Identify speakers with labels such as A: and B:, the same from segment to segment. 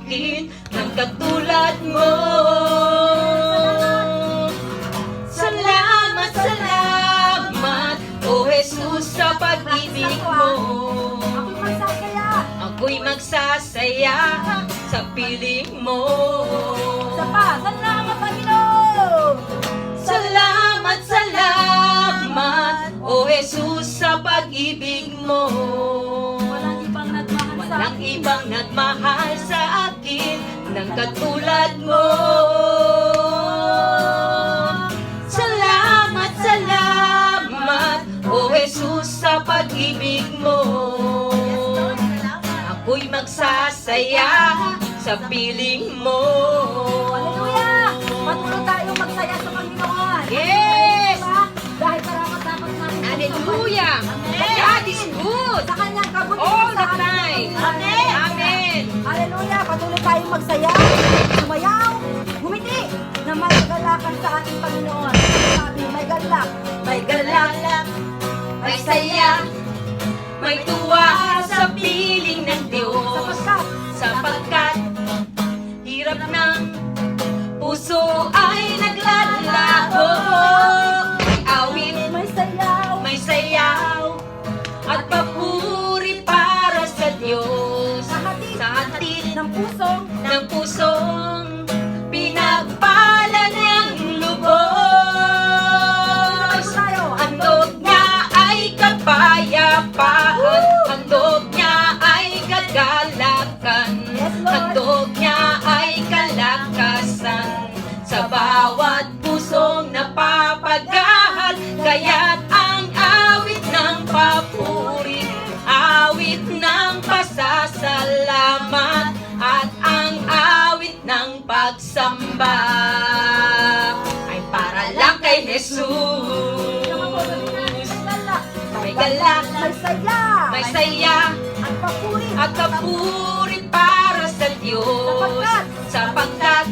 A: akin ng katulad mo. Salamat, salamat, O Jesus, sa pag-ibig mo. Ako'y magsasaya sa piling mo.
B: Salamat, Panginoon!
A: Salamat, salamat, O Jesus, sa pag-ibig mo.
B: Walang ibang nagmahal sa
A: Walang ibang nagmahal sa akin ng katulad mo. Salamat, salamat, O Jesus, sa pag-ibig mo. Ako'y magsasaya sa piling mo.
B: Hallelujah! Patuloy tayong magsaya sa Panginoon.
A: Yes!
B: Diba? Dahil karapat-dapat natin.
A: Hallelujah!
B: Amen.
A: God is good!
B: Sa kanyang kabutihan
A: All
B: sa
A: the
B: atin.
A: time!
B: Amen!
A: Amen!
B: Hallelujah! Patuloy tayong magsaya, sumayaw, gumiti, na may kagalakan sa ating Panginoon. Sabi, may galak.
A: May galak, may saya, may tuwa sa piling ng Diyos. Sapagkat hirap ng puso ay naglalaho. May awit, may sayaw, at papuri para sa Diyos. Sa hatid
B: ng
A: pusong pinagpala ng lubos. Handog niya ay kapayapaan, handog niya ay kagalakan, handog niya ay kalakasan sa bawat pusong napapagahal. Kaya't ang awit ng papuri, awit ng pasasalamat, at ang awit ng pagsamba ay para lang kay Jesus. May galak, may saya, at papuri para sa Diyos. Sapagkat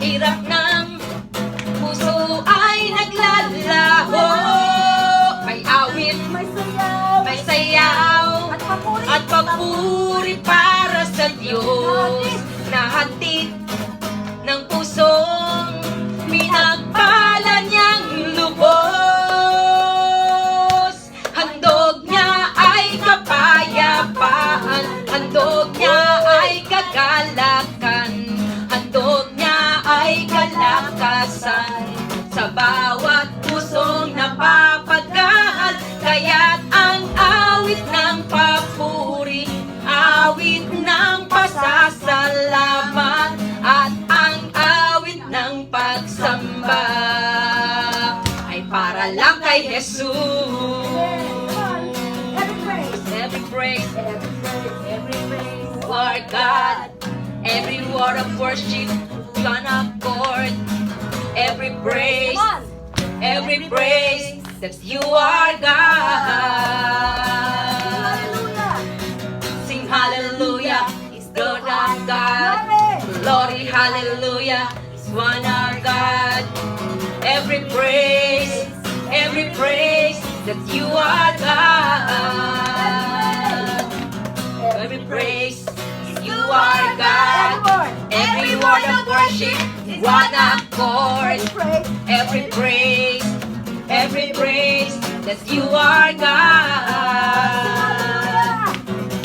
A: hirap ng puso ay naglalaho. May awit, may sayaw, at papuri para sa Diyos. Nahatid ng pusong pinagpala niyang lubos. Handog niya ay kapayapaan, handog niya ay kagalakan, handog niya ay kalakasan sa bawat pusong napapagahal. Kaya't ang awit ng papuri, awit ng pasasalamat, at ang awit ng pagsamba ay para lang kay Jesus. Every praise, you are God. Every word of worship, one accord. Every praise that you are God. Sing hallelujah, is the Lord our God. Glory, hallelujah, is one our God. Every praise that you are God. Every praise you are God. Every word of worship, one accord. Every praise that you are God.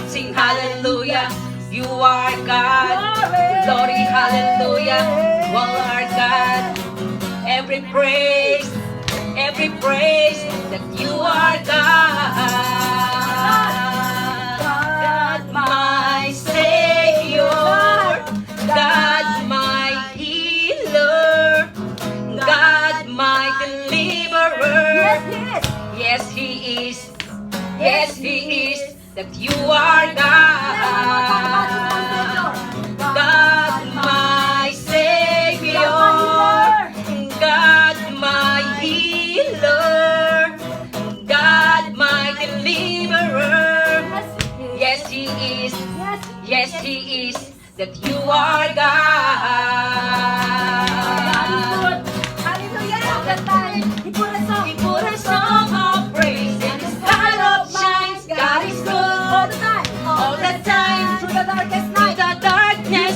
A: Sing hallelujah, you are God. Glory, hallelujah, you are God. Every praise that you are God. God, my Savior, God, my healer, God, my deliverer. Yes, He is. Yes, He is. That you are God. God, my Savior, God, my healer, God, my deliverer. Yes, He is. Yes, He is. That you are God. He put a song of praise in the sky of shines. God is good all the time. Through the darkest night, the darkness.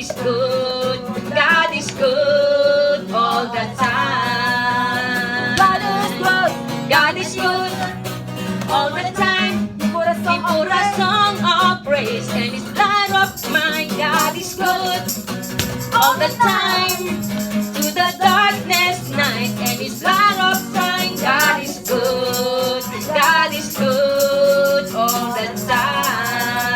A: is good. God is good all the time.
B: God is good.
A: God is good all the time.
B: He put a
A: He
B: song
A: put
B: of
A: a
B: praise.
A: song of praise and His light of mine. God is good all the time. To the darkness night and His light of shine. God is good. God is good all the time.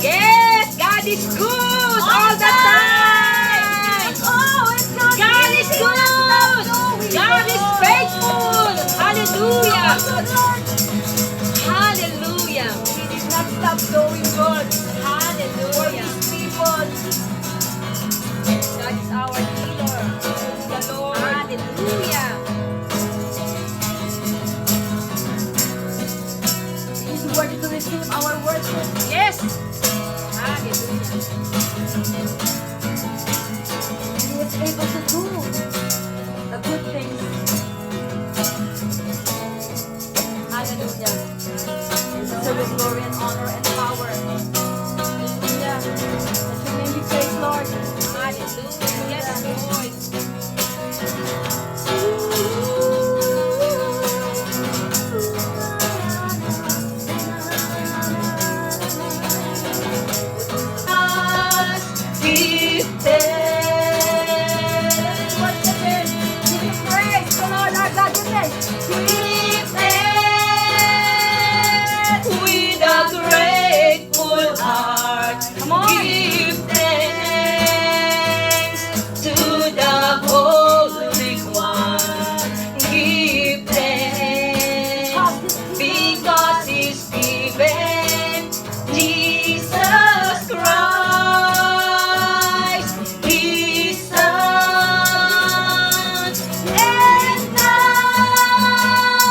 A: Yes, God is good all the time.
B: Oh, it's good.
A: God is good. God is faithful. Hallelujah. Hallelujah.
B: He did not stop doing good for
A: Hallelujah.
B: His people.
A: God is our healer. Praise the Lord. Hallelujah.
B: He is worthy to receive our worship.
A: Yes. Hallelujah.
B: He is able to do the good things. Hallelujah. He deserves glory and honor and power. Hallelujah. Let your name be praised, Lord.
A: Hallelujah. Yes, Lord. Give thanks.
B: Worship Him. Give Him praise. The Lord our God, give thanks.
A: Give thanks with a grateful heart.
B: Come on.
A: Give thanks to the Holy One. Give thanks because He's given Jesus Christ, His Son, and now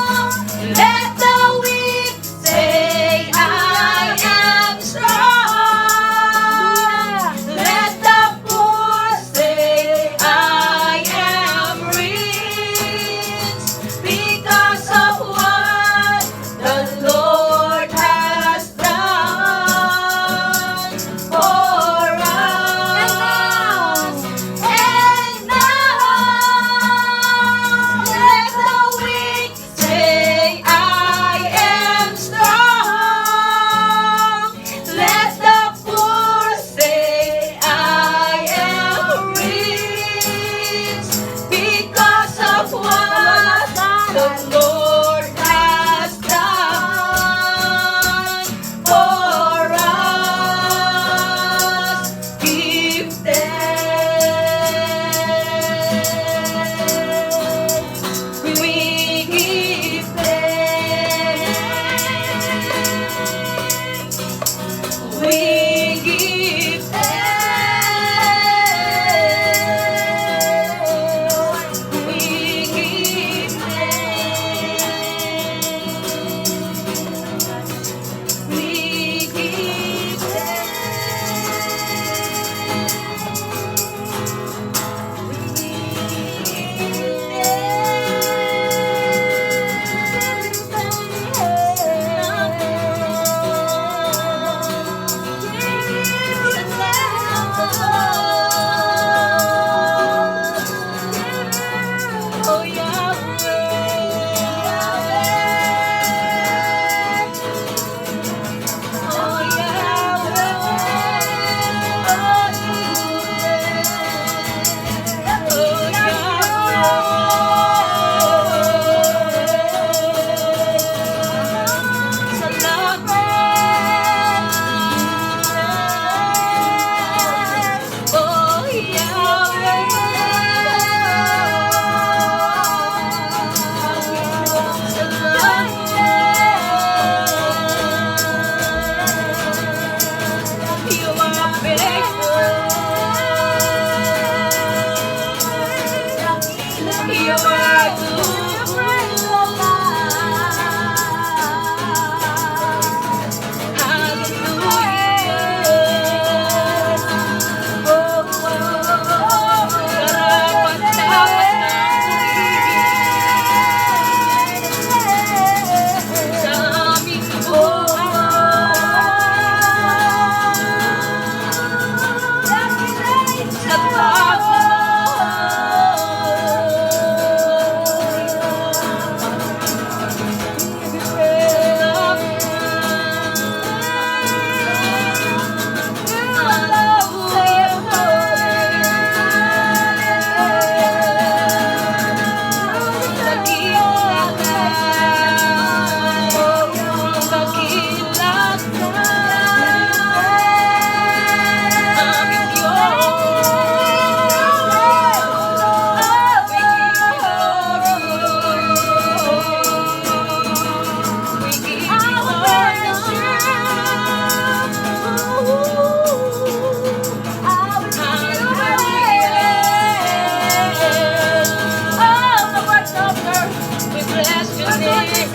A: goodness.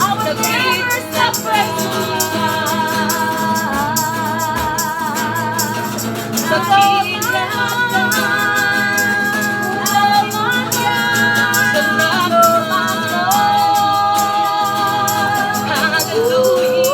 B: I will never stop praising
A: The kingdom of God. The love of God. Hallelujah.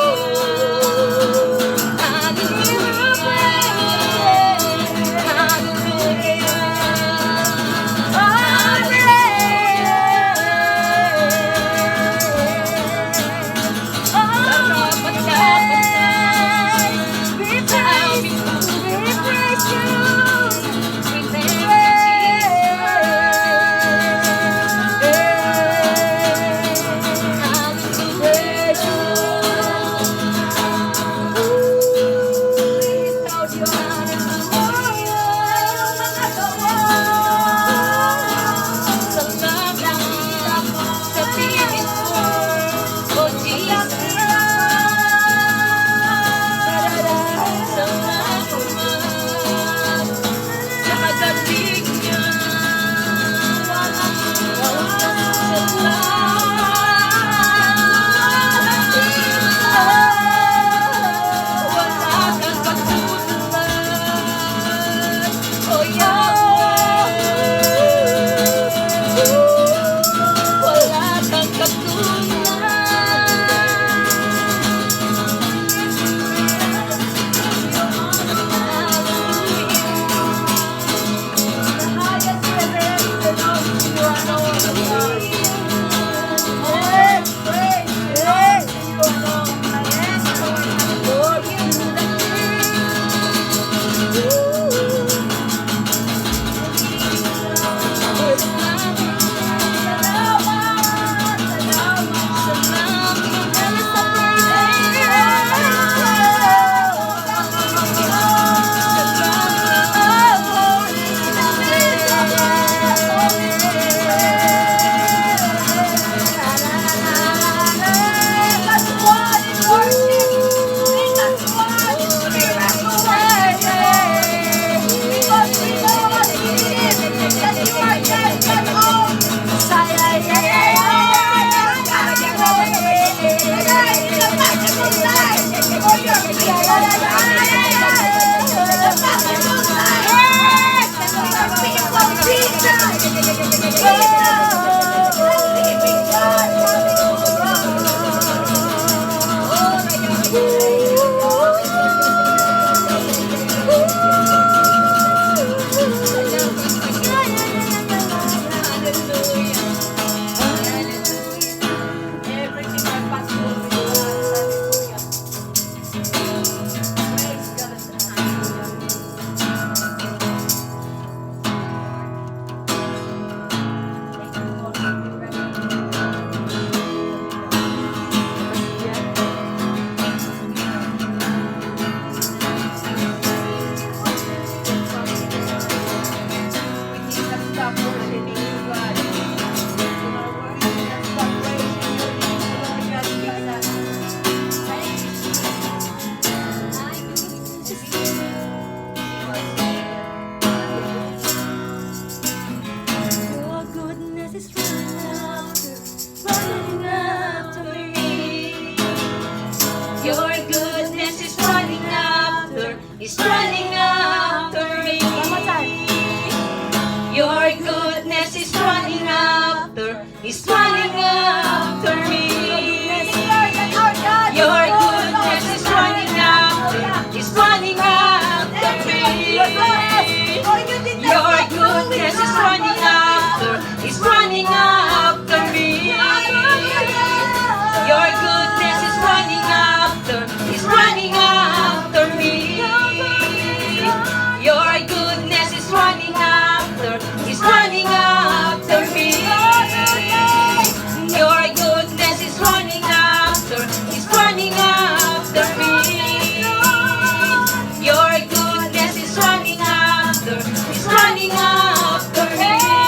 A: is running after me.
B: One more time.
A: Your goodness is running after, is running after me. Your goodness is running after, is running after me. Your goodness is running after, is running after me. Your goodness is running after, is running after me. Your goodness is running after, is running after me. Your goodness is running after, is running after me. Your goodness is running after, is running after me.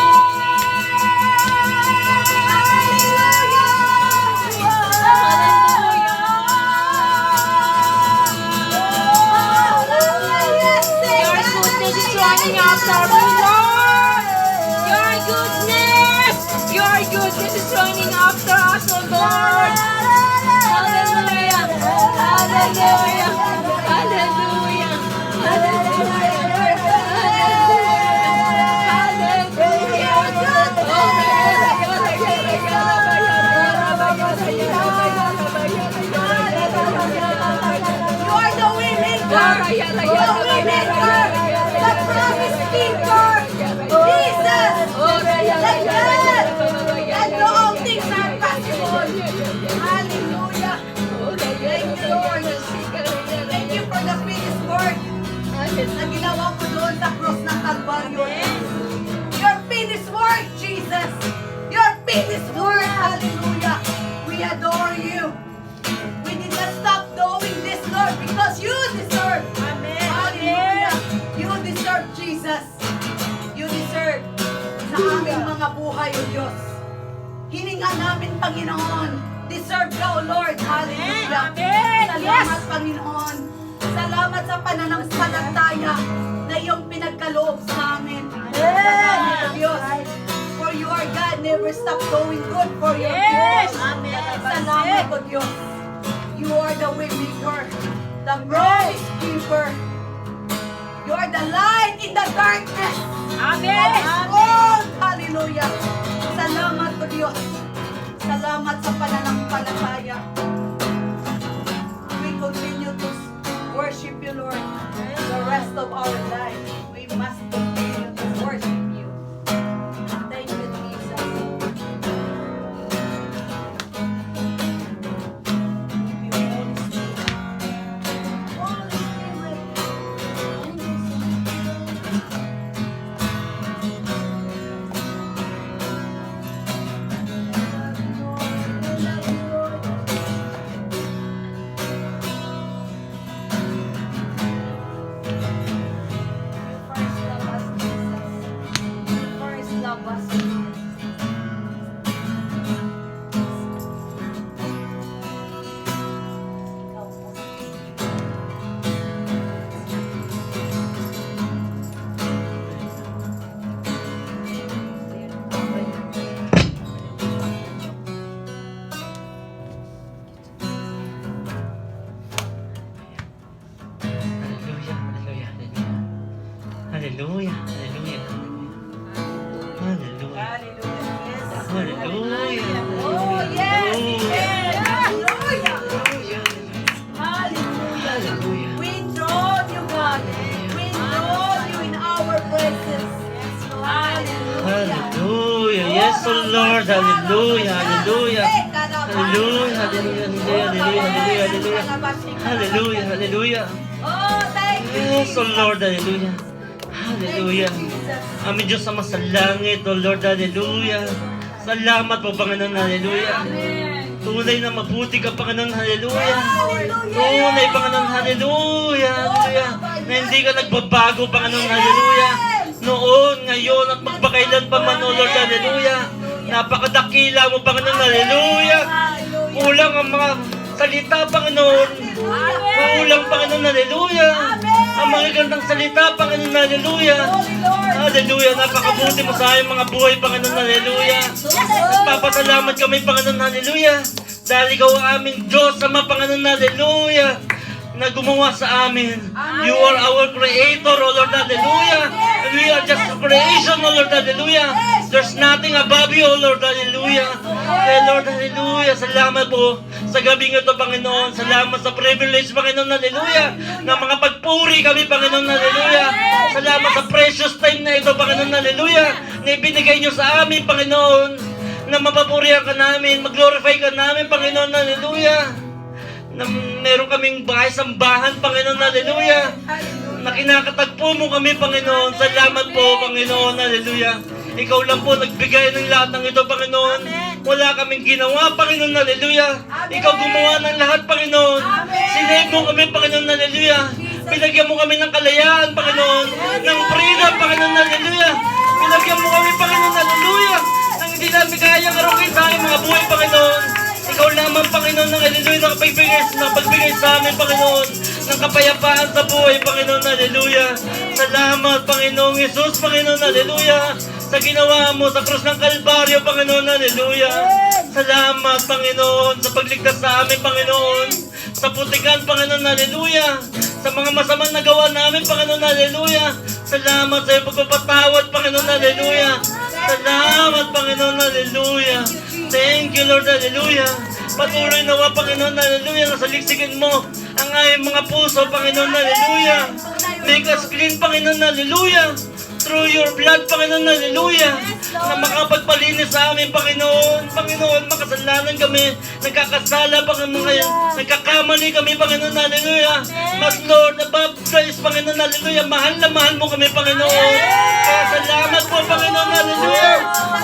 B: God! And all things are possible. Hallelujah. Thank you, Lord. Thank you for the finished work na ginawa mo doon sa cross ng Kalbaryo. Your finished work, Jesus. Your finished work. Hallelujah. We adore you. We did not stop doing this, Lord, because you deserve.
A: Amen.
B: Hallelujah. You deserve, Jesus. You deserve sa aming mga buhay, O Diyos. Hininga namin, Panginoon. Deserve ka, O Lord. Hallelujah.
A: Amen.
B: Salamat, Panginoon. Salamat sa pananampalataya na iyong pinagkaloob sa amin. Salamat, O Diyos. For you are God, never stop doing good for your
A: Yes.
B: people.
A: Amen.
B: Salamat, O Diyos. You are the way maker, the promise keeper. You are the light in the darkness.
A: Amen.
B: Oh, hallelujah. Salamat, O Diyos. Salamat sa pananampalataya. We continue to worship you, Lord. The rest of our life, we must continue to worship you. Thank you, Jesus. Thank you, Holy Spirit. Holy Spirit. Thank you so much.
C: Hallelujah, hallelujah. Hallelujah. Hallelujah.
B: Oh, yes. Yes. Hallelujah.
C: Hallelujah.
B: Hallelujah. We enthrone you, God. We enthrone you in our presence. Hallelujah.
C: Hallelujah. Yes, oh Lord. Hallelujah. Hallelujah. Hallelujah. Hallelujah. Hallelujah. Hallelujah. Hallelujah. Hallelujah.
B: Oh, thank you.
C: Yes, oh Lord. Hallelujah. Hallelujah. Aming Diyos sa masalangit, oh Lord. Hallelujah. Salamat po, Panginoon. Hallelujah. Tunay na mabuti ka, Panginoon. Hallelujah. Tunay, Panginoon. Hallelujah. Hallelujah. Na hindi ka nagbabago, Panginoon. Hallelujah. Noon, ngayon, at magpakailan pa man, oh Lord. Hallelujah. Napakadakila mo, Panginoon. Hallelujah. Kulang ang mga salita, Panginoon. Kulang, Panginoon. Hallelujah. Ang mga gandang salita, Panginoon. Hallelujah. Hallelujah. Napakabuti mo sa aming mga buhay, Panginoon. Hallelujah. Nagpapasalamat kami, Panginoon. Hallelujah. Dahil ikaw ang aming Diyos, Ama, Panginoon. Hallelujah. Na gumawa sa amin. You are our Creator, O Lord. Hallelujah. And we are just a creation, O Lord. Hallelujah. There's nothing above you, O Lord. Hallelujah. Kaya Lord, hallelujah. Salamat po sa gabing ito, Panginoon. Salamat sa privilege, Panginoon. Hallelujah. Na mga pagpuri kami, Panginoon. Hallelujah. Salamat sa precious time na ito, Panginoon. Hallelujah. Na ibinigay niyo sa amin, Panginoon. Na mapapurihan ka namin, mag-glorify ka namin, Panginoon. Hallelujah. Na meron kaming bahay-sambahan, Panginoon. Hallelujah. Na kinakatagpo mo kami, Panginoon. Salamat po, Panginoon. Hallelujah. Ikaw lang po nagbigay ng lahat ng ito, Panginoon. Wala kaming ginawa, Panginoon. Hallelujah. Ikaw gumawa ng lahat, Panginoon. Sinave mo kami, Panginoon. Hallelujah. Pinagyan mo kami ng kalayaan, Panginoon. Ng freedom, Panginoon. Hallelujah. Pinagyan mo kami, Panginoon. Hallelujah. Nang hindi namin kayang karugin sa aming mga buhay, Panginoon. Ikaw lamang, Panginoon, ng hallelujah, nakapagbigay sa amin, Panginoon, ng kapayapaan sa buhay, Panginoon, hallelujah. Salamat, Panginoong Jesus, Panginoon, hallelujah, sa ginawa mo sa krus ng Kalbaryo, Panginoon, hallelujah. Salamat, Panginoon, sa pagligtas sa amin, Panginoon, sa putikan, Panginoon, hallelujah, sa mga masamang nagawa namin, Panginoon, hallelujah. Salamat sa iyong pagpapatawad, Panginoon, hallelujah. Salamat, Panginoon, hallelujah. Thank you, Lord, hallelujah. Patuloy nawa, Panginoon, hallelujah, na saliksikin mo ang aming mga puso, Panginoon, hallelujah. Make us clean, Panginoon, hallelujah. through your blood, Panginoon, hallelujah, na makapagpalinis sa amin, Panginoon. Panginoon, makasalanan kami, nagkakasala, Panginoon, ngayon, nagkakamali kami, Panginoon, hallelujah. Mas Lord, nabaptize, Panginoon, hallelujah, mahal na mahal mo kami, Panginoon. Kaya salamat po, Panginoon, hallelujah.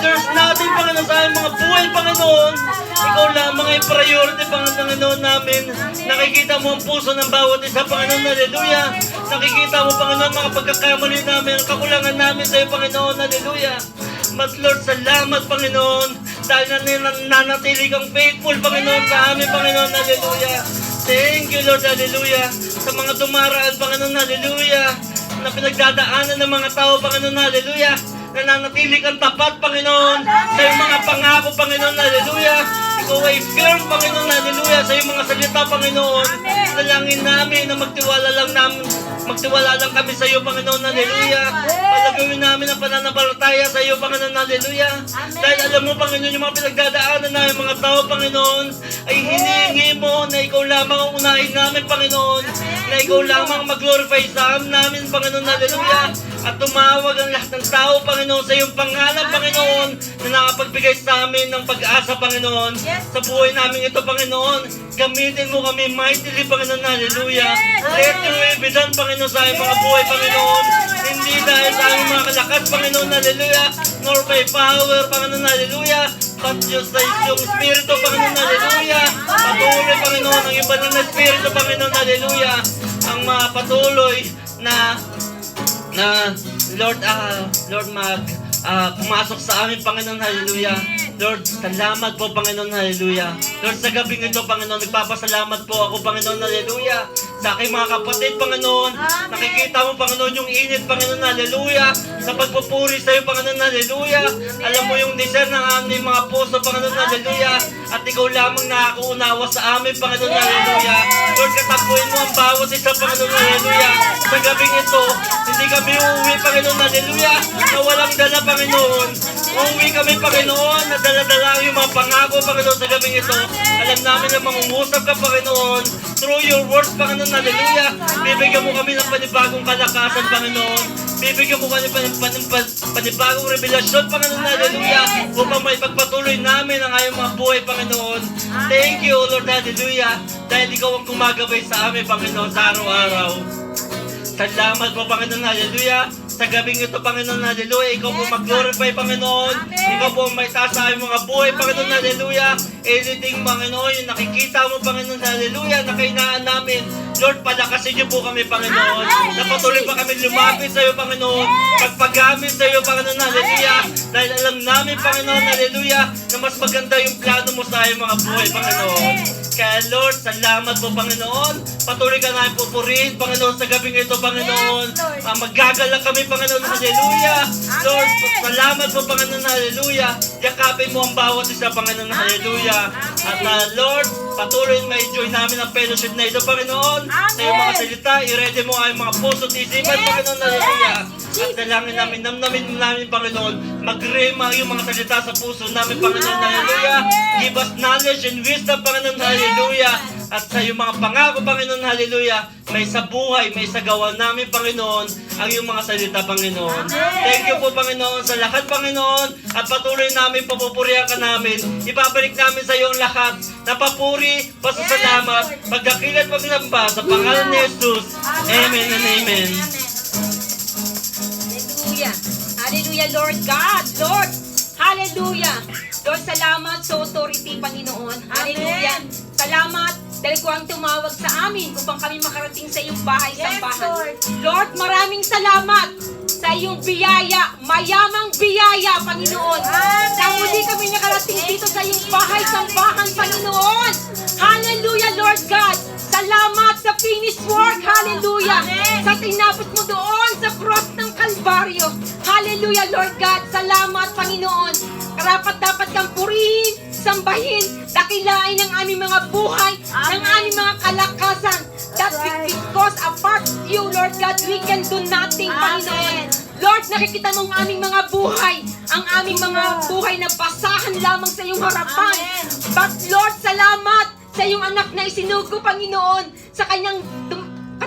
C: There's nothing, Panginoon, sa aming mga buhay, Panginoon. Ikaw lamang ay priority, Panginoon namin. Nakikita mo ang puso ng bawat isa, Panginoon, hallelujah. Nakikita mo, Panginoon, mga pagkakamali namin, ang kakulangan namin sa iyo, Panginoon, hallelujah. Mas Lord, salamat, Panginoon, dahil nanatili kang faithful, Panginoon, sa amin, Panginoon, hallelujah. Thank you, Lord, hallelujah. Sa mga dumaraan, Panginoon, hallelujah, na pinagdadaanan ng mga tao, Panginoon, hallelujah, nananatili kang tapat, Panginoon, sa iyong mga pangako, Panginoon, hallelujah. Ikaw ay firm, Panginoon, hallelujah, sa iyong mga salita, Panginoon. Dalangin namin na magtiwala lang kami sa iyo, Panginoon, hallelujah. Palagawin namin ang pananampalataya sa iyo, Panginoon, hallelujah. Dahil alam mo, Panginoon, yung mga pinagdadaanan namin mga tao, Panginoon, ay hinihingi mo na ikaw lamang ang unahin namin, Panginoon, na ikaw lamang mag-glorify sa namin, Panginoon, hallelujah. At tumawag ang lahat ng tao, Panginoon, sa iyong pangalan, Panginoon, na nakapagbigay sa amin ng pag-asa, Panginoon. Sa buhay namin ito, Panginoon, gamitin mo kami mightily, Panginoon, hallelujah. Let your will be done, Panginoon, sa aming mga buhay, Panginoon. Hindi dahil sa aming mga kalakas, Panginoon, hallelujah, nor by power, Panginoon, hallelujah, but just sa iyong Espiritu, Panginoon, hallelujah. Patuloy, Panginoon, ang iyong banal na Espiritu, Panginoon, hallelujah, ang patuloy na Lord, pumasok sa amin, Panginoon, hallelujah. Lord, salamat po, Panginoon, hallelujah. Lord, sa gabing ito, Panginoon, nagpapasalamat po ako, Panginoon, hallelujah. Sa aking mga kapatid, Panginoon, nakikita mo, Panginoon, yung init, Panginoon, hallelujah. Sa pagpupuri sa iyo, Panginoon, hallelujah. Alam mo yung desire ng aming mga puso, Panginoon, hallelujah. At ikaw lamang nakakaunawa sa amin, Panginoon, hallelujah. Lord, katapuin mo ang bawat isa, Panginoon, hallelujah. Sa gabing ito, hindi kami uuwi, Panginoon, hallelujah, na walang dala, Panginoon. Uuwi kami, Panginoon, na dala-dala yung mga pangako, Panginoon, sa gabing ito. Alam namin na mangungusap ka, Panginoon, through your words, Panginoon, hallelujah. Bibigyan mo kami ng panibagong kalakasan, Panginoon. Bibigyan mo kami panibagong revelasyon, Panginoon, hallelujah, upang may pagpatuloy namin ang ayong mga buhay, Panginoon. Thank you, Lord, hallelujah, dahil ikaw ang gumagabay sa amin, Panginoon, sa araw-araw. Salamat po, Panginoon, hallelujah. Sa gabing ito, Panginoon, hallelujah, ikaw po mag-glorify, Panginoon. Ikaw po may taas sa aming mga buhay, Panginoon, hallelujah. Anything, Panginoon, yung nakikita mo, Panginoon, hallelujah, na kainaan namin, Lord, palakasin niyo po kami, Panginoon. Napatuloy pa kami lumapit sa iyo, Panginoon. Pagpagamit sa iyo, Panginoon, hallelujah. Dahil alam namin, Panginoon, hallelujah, na mas maganda yung plano mo sa aming mga buhay, Panginoon. Kaya, Lord, salamat po, Panginoon. Patuloy ka namin pupurihin, Panginoon, sa gabing ito, Panginoon. Magagalak kami, Panginoon, hallelujah. Lord, salamat po, Panginoon, hallelujah. Yakapin mo ang bawat isa, Panginoon, hallelujah. At Lord, patuloy na ma-enjoy namin ang fellowship na ito, Panginoon. Sa iyong mga salita, i-ready mo ang mga puso at isipan, Panginoon, hallelujah. At dalangin namin, namnamin namin, Panginoon, mag-rema yung mga salita sa puso namin, Panginoon, hallelujah. Give us knowledge and wisdom, Panginoon, hallelujah. At sa iyong mga pangako, Panginoon, hallelujah, may sa buhay, may sa gawa namin, Panginoon, ang iyong mga salita, Panginoon. Thank you po, Panginoon, sa lahat, Panginoon, at patuloy namin papupurihan ka namin. Ibabalik namin sa iyo ang lahat na papuri, pasasalamat, pagdakilat, pagnamba, sa pangalan ni Jesus. Amen and amen.
A: Hallelujah. Hallelujah, Lord God. Lord, hallelujah. Lord, salamat sa authority, Panginoon. Hallelujah. Salamat dahil ko ang tumawag sa amin upang kami makarating sa iyong bahay, sambahan. Lord, maraming salamat sa iyong biyaya, mayamang biyaya, Panginoon. Na muli kami nakarating dito sa iyong bahay, sambahan, Panginoon. Hallelujah, Lord God. Salamat sa finished work. Hallelujah. Sa tinapos mo doon sa cross ng Kalbaryo. Hallelujah, Lord God. Salamat, Panginoon. Karapat dapat kang purihin, sambahin, dakilain ang aming mga buhay, ng aming mga kalakasan. That because apart from you, Lord God, we can do nothing, Panginoon. Lord, nakikita mo ang aming mga buhay, ang aming mga buhay na basahan lamang sa iyong harapan. But Lord, salamat sa iyong anak na isinugo, Panginoon, sa kanyang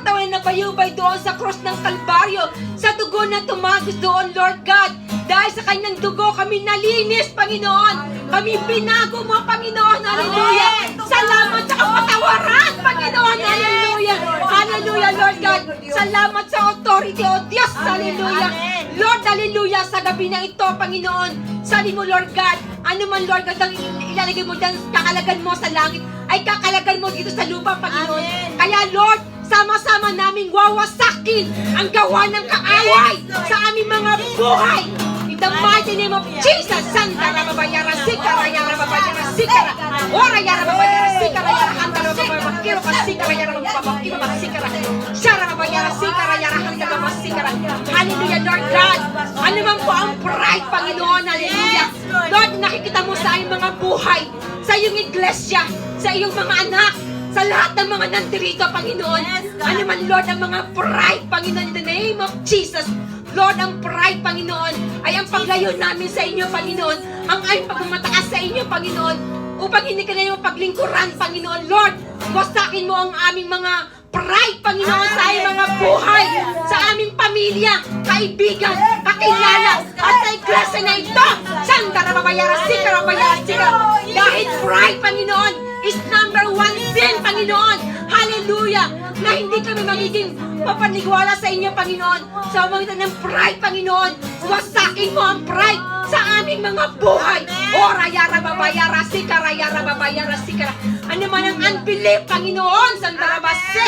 A: katawan na bayubay doon sa cross ng Kalbaryo, sa dugo na tumagos doon, Lord God. Dahil sa kanyang dugo, kami nalinis, Panginoon. Kami binago mo, Panginoon. Hallelujah. Salamat sa kapatawaran, Panginoon. Hallelujah. Hallelujah, Lord God. Salamat sa authority, O Diyos. Hallelujah. Lord, hallelujah. Sa gabi na ito, Panginoon, sabi mo, Lord God, ano man, Lord God, ang ilalagay mo dyan, kakalagan mo sa langit, ay kakalagan mo dito sa lupa, Panginoon. Kaya, Lord, sama-sama naming wawasakin ang gawa ng kaaway sa aming mga buhay. In the mighty name of Jesus, Santa Rababayara, Sikara, Yara Babayara, Sikara, Ora Yara Babayara, Sikara, Yara Handa Babayara, Kiro ka Sikara, Yara Babayara, Sikara, Shara Babayara, Sikara, Yara Handa Babayara, Sikara. Hallelujah, Lord God. Ano man po ang pride, Panginoon, hallelujah. Lord, nakikita mo sa iyong mga buhay, sa iyong iglesia, sa iyong mga anak, sa lahat ng mga nandirito, Panginoon. Ano man, Lord, ang mga pride, Panginoon, in the name of Jesus. Lord, ang pride, Panginoon, ay ang paglayo namin sa inyo, Panginoon. Ang aming pagmamataas sa inyo, Panginoon. Upang hindi ka na yung paglingkuran, Panginoon. Lord, wasakin mo ang aming mga pride, Panginoon, sa aming mga buhay, sa aming pamilya, kaibigan, kakilala, at sa iglesia na ito. Santa Rababayara, Sikara, Bayara, Sikara. Dahil pride, Panginoon, is number one sin, Panginoon. Hallelujah! Na hindi kami magiging mapanigwala sa inyo, Panginoon. Sa pamamagitan ng pride, Panginoon, wasakin mo ang pride sa aming mga buhay. Ora, Yara, Babayara, Sikara, Yara, Babayara, Sikara. Ano man ang unbelief, Panginoon, Santa Rabase,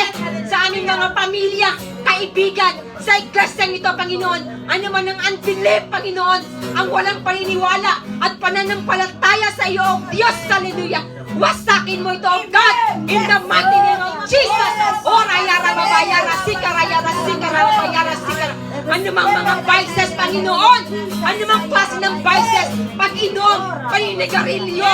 A: sa aming mga pamilya, kaibigan, sa iglesia ito, Panginoon. Ano man ang unbelief, Panginoon, ang walang paniniwala at pananampalataya sa iyo, O Diyos, hallelujah. Wasakin mo ito, O God, in the mighty name of Jesus. Ora, Yara, Babayara, Sikara, Yara, Sikara, Babayara, Sikara. Ano mang mga vices, Panginoon, ano mang klase ng vices, pag-inom, paninigarilyo,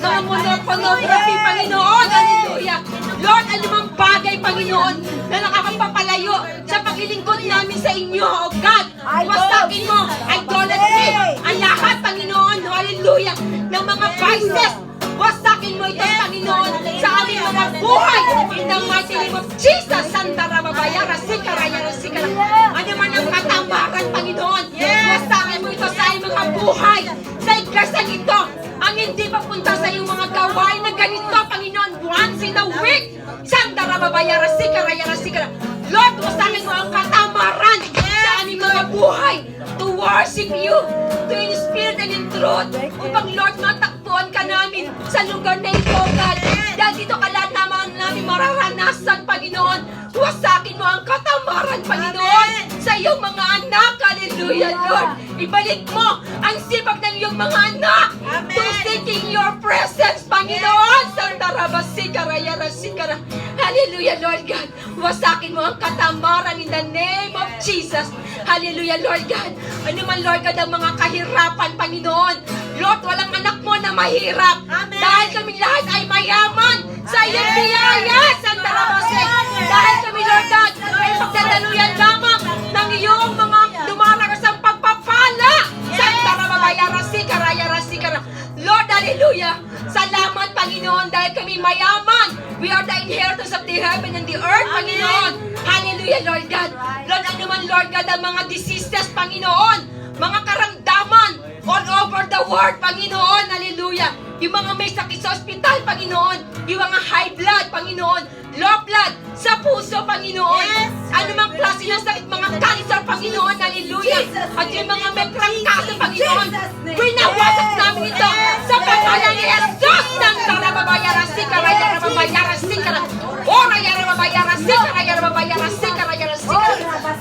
A: mga pornography, Panginoon, hallelujah. Lord, ano mang bagay, Panginoon, na nakakapapalayo sa paglilingkod namin sa inyo, O God. Wasakin mo, idolatry, ang lahat, Panginoon, hallelujah, ng mga vices. Wasakin mo ito, Panginoon, sa aming mga buhay. In the mighty name of Jesus, Santa Rababayara, Sikara, Yara, Sikara. Ano man ang katamaran, Panginoon, wasakin mo ito sa aming mga buhay. Sa iglesia ito, ang hindi papunta sa iyong mga gawain na ganito, Panginoon, once in a week. Santa Rababayara, Sikara, Yara, Sikara. Lord, wasakin mo ang katamaran sa aming mga buhay to worship you, to in spirit and in truth. Upang, Lord, matakbuhan ka namin sa lugar na ito, God. Dahil dito ka lahat namin mararanasan, Panginoon. Wasakin mo ang katamaran, Panginoon, sa iyong mga anak. Hallelujah, Lord. Ibalik mo ang sipag ng iyong mga anak to seeking your presence, Panginoon. Santa Rabasikara, Yarasikara. Hallelujah, Lord God. Wasakin mo ang katamaran in the name of Jesus. Hallelujah, Lord God. Ano man, Lord God, ang mga kahirapan, Panginoon. Lord, walang anak mo na mahirap. Dahil kami lahat ay mayaman sa iyong biyaya, Santa Rabase. Dahil kami, Lord God, ay pagdadaluyan lamang ng iyong mga dumaragas ang pagpapala. Santa Rababayara, Sikara, Yara, Sikara. Lord, hallelujah. Salamat, Panginoon, dahil kami mayaman. We are the inheritors of the heaven and the earth, Panginoon. Hallelujah, Lord God. Lord, ano man, Lord God, ang mga diseases, Panginoon, mga karamdaman all over the world, Panginoon. Hallelujah. Yung mga may sakit sa ospital, Panginoon. Yung mga high blood, Panginoon. Low blood sa puso, Panginoon. Ano mang klase ng sakit, mga cancer, Panginoon. Hallelujah. At yung mga may trangkaso, Panginoon. Winawasak namin ito sa pangalan ni Jesus. Santa Rababayara, Sikara, Yara, Babayara, Sikara. Ora, Yara, Babayara, Sikara, Yara, Babayara, Sikara, Yara, Sikara.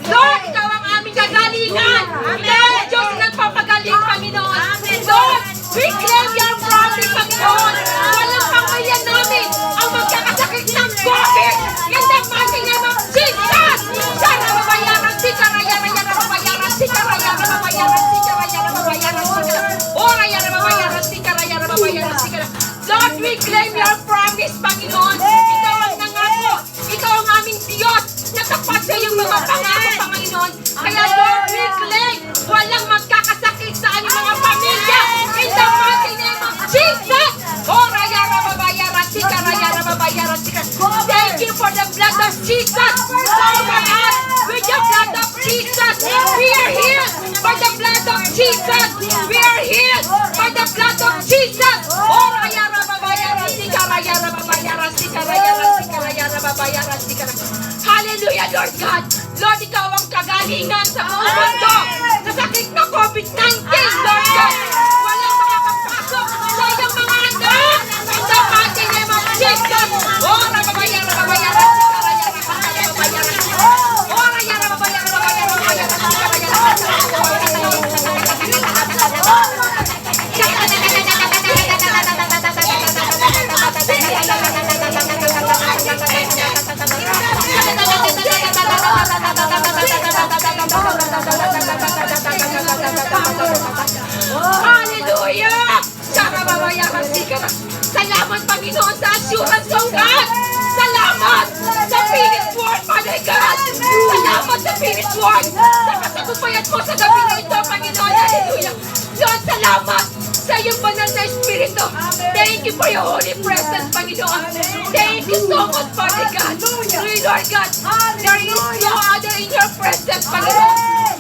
A: Lord, ikaw ang aming kagalingan. Dahil Diyos nagpapagaling, Panginoon. Lord, we claim your promise, Panginoon. Walang pamilya namin ang magkakasakit ng COVID. In the mighty name of Jesus. Yara, Babayara, Sikara, Yara, Yara, Babayara, Sikara, Yara, Babayara, Sikara, Yara, Babayara, Sikara. Ora, Yara, Babayara, Sikara, Yara, Babayara, Sikara. Lord, we claim your promise, Panginoon. Ikaw ang nangako. Ikaw ang aming Diyos. Natapat sa iyong mga pangako, Panginoon. Kaya Lord, we claim walang magkakasakit sa aming mga pamilya. In the mighty name of Jesus. Ora, Yara, Babayara, Sikara, Yara, Babayara, Sikara. Thank you for the blood of of Jesus. Cover us with the blood of Jesus. We are healed by the blood of Jesus. We are healed by the blood of Jesus. Oh, rayara babayara sikarayara babayara sikarayara sikarayara babayara sikara. Hallelujah, Lord God. Lord, ikaw ang kagalingan sa buong mundo. Sa sakit na COVID-19, Lord God. Walang makakapasok sa iyong mga anak. In the mighty name of Jesus. Oh, rababayara babayara sikarayara babayara sikarayara. Oh, rayara babayara babayara babayara Hallelujah! Salamat, Panginoon, sa assurance of God! Salamat sa finished work, Father God! Salamat sa finished work! Sa katagumpayan mo sa gabi na ito, Panginoon! Hallelujah! Lord, salamat sa iyong banal na Espiritu. Thank you for your holy presence, Panginoon. Thank you so much, Father God. Really, Lord God, there is no other in your presence, Panginoon.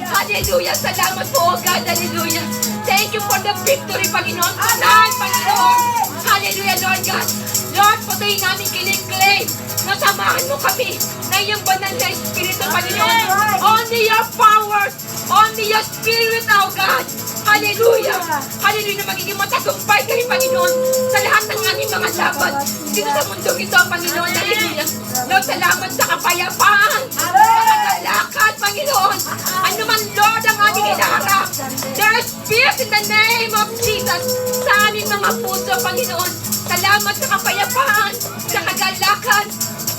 A: Hallelujah. Salamat po, O God. Hallelujah. Thank you for the victory, Panginoon. Tonight, Panginoon. Hallelujah, Lord God. Lord, patuloy namin kiniklaim na samahan mo kami na iyong banal na Espiritu, Panginoon. Only your power, only your Spirit, O God. Hallelujah! Hallelujah na magiging matagumpay kami, Panginoon, sa lahat ng aming mga laban dito sa mundong ito, Panginoon. Hallelujah! Lord, salamat sa kapayapaan, sa kagalakan, Panginoon. Ano man, Lord, ang aming hinaharap. There is peace in the name of Jesus sa aming mga puso, Panginoon. Salamat sa kapayapaan, sa kagalakan,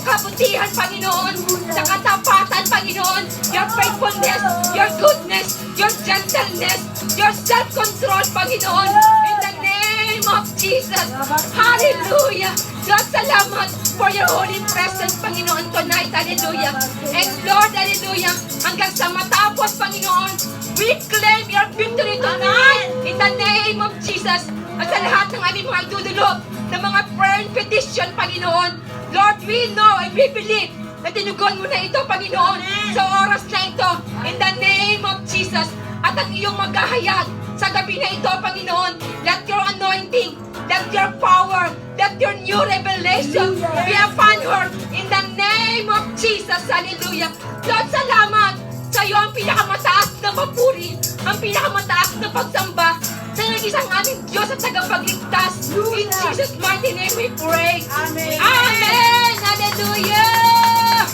A: kabutihan, Panginoon, sa katapatan, Panginoon, your faithfulness, your goodness, your gentleness, your self-control, Panginoon, in the name of Jesus. Hallelujah! God, salamat for your holy presence, Panginoon, tonight. Hallelujah! And Lord, hallelujah, hanggang sa matapos, Panginoon, we claim your victory tonight in the name of Jesus. At sa lahat ng aming mga idudulog, ng mga prayer and petition, Panginoon, Lord, we know and we believe na tinugon mo na ito, Panginoon, sa oras na ito, in the name of Jesus. At ang iyong maghahayag sa gabi na ito, Panginoon, let your anointing, let your power, let your new revelation be upon her, in the name of Jesus. Hallelujah. Lord, salamat sa iyo ang pinakamataas na papuri, ang pinakamataas na pagsamba sa nag-isang aming Diyos at tagapagligtas. In Jesus' mighty name we pray.
B: Amen.
A: Amen. Hallelujah.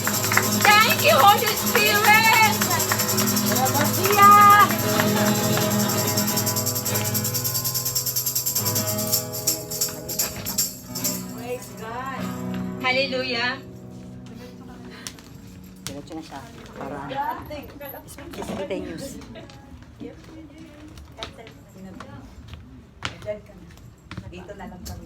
A: Thank you, Holy Spirit.
B: Praise God.
A: Hallelujah.
D: Diretso na siya para spontaneous.
B: Dito na lang kami.